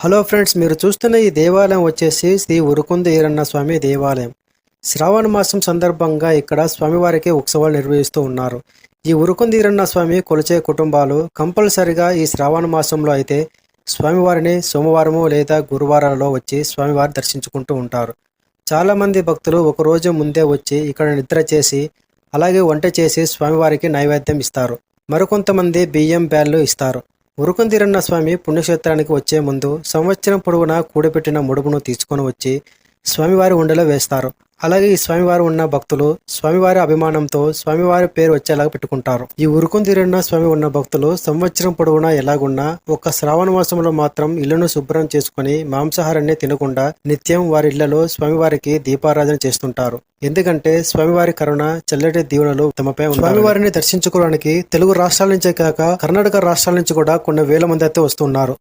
Hello friends, మీరు చూస్తున్న ఈ దేవాలయం వచ్చేసి శ్రీ ఉరుకుంద ఈరన్న స్వామి దేవాలయం. శ్రావణ మాసం సందర్భంగా ఇక్కడ స్వామివారికి ఉత్సవాలు నిర్వహిస్తూ ఉన్నారు. ఈ ఉరుకుంద ఈరన్న స్వామి కొలిచే కుటుంబాలు కంపల్సరిగా ఈ శ్రావణ మాసంలో అయితే స్వామివారిని సోమవారము లేదా గురువారాలలో వచ్చి స్వామివారిని దర్శించుకుంటూ ఉంటారు. చాలామంది భక్తులు ఒకరోజు ముందే వచ్చి ఇక్కడ నిద్ర చేసి అలాగే వంట చేసి స్వామివారికి నైవేద్యం ఇస్తారు. మరికొంతమంది బియ్యం బ్యాళ్ళు ఇస్తారు. ఉరుకుందిరన్న స్వామి పుణ్యక్షేత్రానికి వచ్చే ముందు సంవత్సరం పొడవునా కూడబెట్టిన ముడుపును తీసుకొని వచ్చి స్వామివారి ఉండలో వేస్తారు. అలాగే ఈ స్వామివారు ఉన్న భక్తులు స్వామివారి అభిమానంతో స్వామివారి పేరు వచ్చేలాగా పెట్టుకుంటారు. ఈ ఉరుకుందిరన్న స్వామి ఉన్న భక్తులు సంవత్సరం పొడవునా ఎలాగున్నా ఒక్క శ్రావణ మాసంలో మాత్రం ఇళ్లను శుభ్రం చేసుకుని మాంసాహారాన్ని తినకుండా నిత్యం వారి ఇళ్లలో స్వామివారికి దీపారాధన చేస్తుంటారు. ఎందుకంటే స్వామివారి కరుణ చల్లటి దీవెనలు తమపై ఉన్నాయి. స్వామివారిని దర్శించుకోవడానికి తెలుగు రాష్ట్రాల నుంచే కాక కర్ణాటక రాష్ట్రాల నుంచి కూడా కొన్ని వేల మంది అయితే వస్తున్నారు.